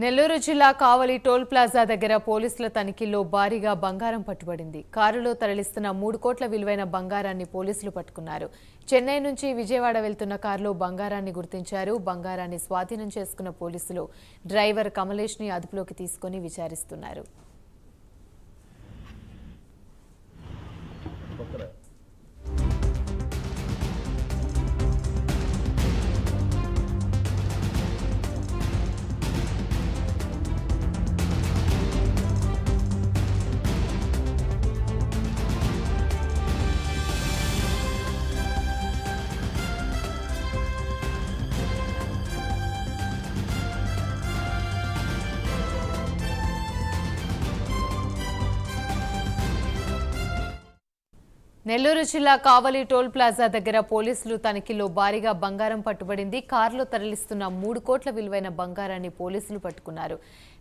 నెల్లూరు జిల్లా కావలి toll plaza దగ్గర పోలీసుల తనిఖీల్లో భారీగా బంగారం పట్టుబడింది. కారులో తరలిస్తున్న 3 కోట్ల విలువైన బంగారాన్ని పోలీసులు పట్టుకున్నారు. చెన్నై నుంచి విజయవాడ వెళ్తున్న కారులో బంగారాన్ని గుర్తించారు. బంగారాన్ని స్వాధీనం చేసుకున్న పోలీసులు డ్రైవర్ కమలేష్ ని అదుపులోకి తీసుకుని విచారిస్తున్నారు. నెల్లూరు జిల్లా కావలి టోల్ ప్లాజా దగ్గర పోలీసులు తనిఖీల్లో భారీగా బంగారం పట్టుబడింది. కారులో తరలిస్తున్న 3 కోట్ల విలువైన బంగారాన్ని పోలీసులు పట్టుకున్నారు.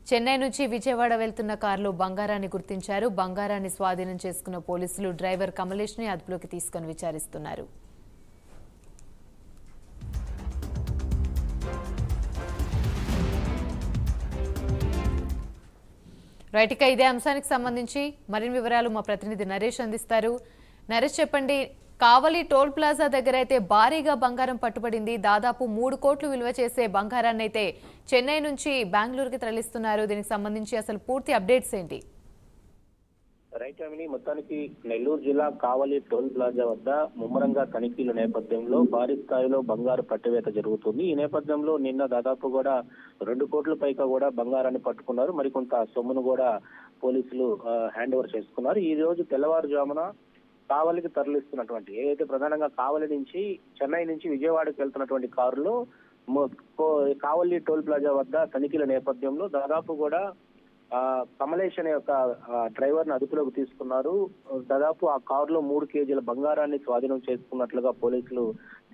చెన్నై నుంచి విజయవాడ వెళ్తున్న కారులో బంగారాన్ని గుర్తించారు. బంగారాన్ని స్వాధీనం చేసుకున్న పోలీసులు డ్రైవర్ కమలేష్ ని అదుపులోకి తీసుకుని విచారిస్తున్నారు. రైట్, ఇక ఇదే అంశానికి సంబంధించి మరిన్ని వివరాలు మా ప్రతినిధి నరేష్ అందిస్తారు. నరేష్, చెప్పండి. కావలి టోల్ ప్లాజా దగ్గర అయితే భారీగా బంగారం పట్టుబడింది. దాదాపు 3 కోట్లు విలువ చేసే బంగారాన్ని అయితే చెన్నై నుంచి బెంగళూరుకి తరలిస్తున్నారు. దీనికి సంబంధించి అసలు పూర్తి అప్డేట్స్ ఏంటి? రైట్ అమిని, మొత్తానికి నెల్లూరు జిల్లా కావలి టోల్ ప్లాజా వద్ద ముమ్మరంగా తనిఖీల నేపథ్యంలో భారీ స్థాయిలో బంగారు పట్టివేత జరుగుతుంది. ఈ నేపథ్యంలో నిన్న దాదాపు కూడా 2 కోట్ల పైగా కూడా బంగారాన్ని పట్టుకున్నారు. మరికొంత సొమ్మును కూడా పోలీసులు హ్యాండ్ ఓవర్ చేసుకున్నారు. ఈ రోజు తెల్లవారుజామున కావలికి తరలిస్తున్నటువంటి ఏదైతే ప్రధానంగా కావలి నుంచి చెన్నై నుంచి విజయవాడకు వెళ్తున్నటువంటి కారులో కావలి టోల్ ప్లాజా వద్ద తనిఖీల నేపథ్యంలో దాదాపు కూడా కమలేష్ అనే ఒక డ్రైవర్ ని అదుపులోకి తీసుకున్నారు. దాదాపు ఆ కారులో 3 కేజీల బంగారాన్ని స్వాధీనం చేసుకున్నట్లుగా పోలీసులు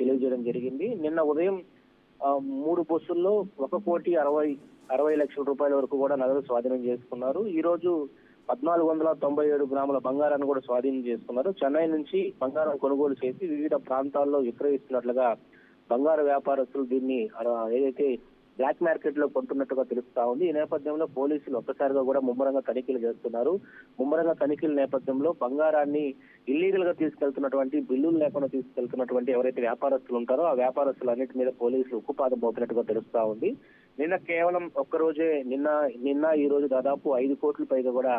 తెలియజేయడం జరిగింది. నిన్న ఉదయం 3 బస్సుల్లో 1,60,60 లక్షల రూపాయల వరకు కూడా నగదు స్వాధీనం చేసుకున్నారు. ఈ రోజు 1,497 గ్రాముల బంగారాన్ని కూడా స్వాధీనం చేసుకున్నారు. చెన్నై నుంచి బంగారం కొనుగోలు చేసి వివిధ ప్రాంతాల్లో విక్రయిస్తున్నట్లుగా బంగారు వ్యాపారస్తులు దీన్ని ఏదైతే బ్లాక్ మార్కెట్ లో కొంటున్నట్టుగా తెలుస్తా ఉంది. ఈ నేపథ్యంలో పోలీసులు ఒక్కసారిగా కూడా ముమ్మరంగా తనిఖీలు చేస్తున్నారు. ముమ్మరంగా తనిఖీల నేపథ్యంలో బంగారాన్ని ఇల్లీగల్ గా తీసుకెళ్తున్నటువంటి, బిల్లులు లేకుండా తీసుకెళ్తున్నటువంటి ఎవరైతే వ్యాపారస్తులు ఉంటారో ఆ వ్యాపారస్తులన్నిటి మీద పోలీసులు ఉక్కుపాదం మోపినట్టుగా తెలుస్తా ఉంది. నిన్న కేవలం ఒక్కరోజే నిన్న ఈ రోజు దాదాపు 5 కోట్ల పైగా కూడా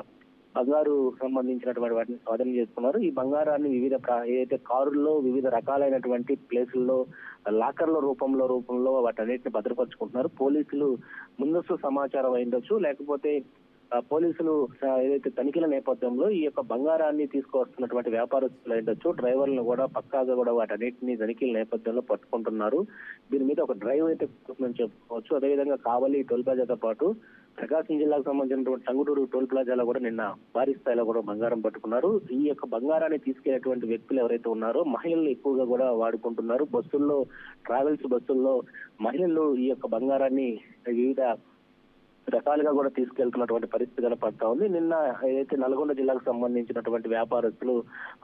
బంగారు సంబంధించినటువంటి వాటిని స్వాధీనం చేసుకున్నారు. ఈ బంగారాన్ని వివిధ ఏదైతే కారుల్లో వివిధ రకాలైనటువంటి ప్లేసుల్లో లాకర్ల రూపంలో వాటన్నిటిని భద్రపరుచుకుంటున్నారు. పోలీసులు ముందస్తు సమాచారం అయిండొచ్చు, లేకపోతే పోలీసులు ఏదైతే తనిఖీల నేపథ్యంలో ఈ యొక్క బంగారాన్ని తీసుకువస్తున్నటువంటి వ్యాపారస్తులు అయిండొచ్చు, డ్రైవర్లను కూడా పక్కాగా కూడా వాటన్నిటిని తనిఖీల నేపథ్యంలో పట్టుకుంటున్నారు. దీని మీద ఒక డ్రైవ్ అయితే చెప్పుకోవచ్చు. అదేవిధంగా కావలి టోల్ ప్లాజాతో పాటు ప్రకాశం జిల్లాకు సంబంధించినటువంటి టంగుటూరు టోల్ ప్లాజాలో కూడా నిన్న భారీ స్థాయిలో కూడా బంగారం పట్టుకున్నారు. ఈ యొక్క బంగారాన్ని తీసుకెళ్లేటువంటి వ్యక్తులు ఎవరైతే ఉన్నారో మహిళలు ఎక్కువగా కూడా వాడుకుంటున్నారు. ట్రావెల్స్ బస్సుల్లో మహిళలు ఈ యొక్క బంగారాన్ని వివిధ రకాలుగా కూడా తీసుకెళ్తున్నటువంటి పరిస్థితి కనపడతా ఉంది. నిన్న ఏదైతే నల్గొండ జిల్లాకు సంబంధించినటువంటి వ్యాపారస్తులు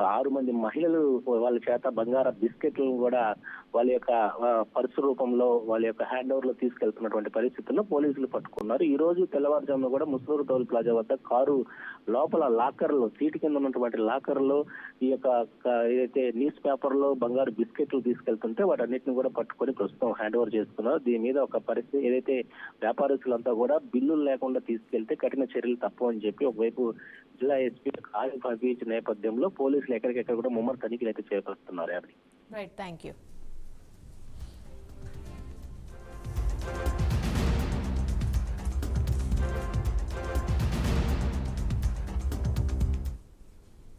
6 మంది మహిళలు వాళ్ళ చేత బంగార బిస్కెట్లను కూడా వాళ్ళ యొక్క పర్సు రూపంలో వాళ్ళ యొక్క హ్యాండ్ ఓవర్ లో తీసుకెళ్తున్నటువంటి పరిస్థితుల్లో పోలీసులు పట్టుకున్నారు. ఈ రోజు తెల్లవారుజామున కూడా ముస్లూరు టోల్ ప్లాజా వద్ద కారు లోపల లాకర్లో, సీటు కింద ఉన్నటువంటి లాకర్లో ఈ యొక్క ఏదైతే న్యూస్ పేపర్ లో బంగారు బిస్కెట్లు తీసుకెళ్తుంటే వాటన్నిటిని కూడా పట్టుకొని ప్రస్తుతం హ్యాండ్ ఓవర్ చేసుకున్నారు. దీని మీద ఒక పరిస్థితి ఏదైతే వ్యాపారస్తులంతా కూడా బిల్లులు లేకుండా తీసుకెళ్తే కఠిన చర్యలు తప్పు అని చెప్పి ఒకవైపు జిల్లా ఎస్పీ ఆరిఫ్ హఫీజ్ నేపథ్యంలో పోలీసులు ఎక్కడికెక్కడ కూడా ముమ్మర తనిఖీలు అయితే చేపడుతున్నారు. Right, thank you.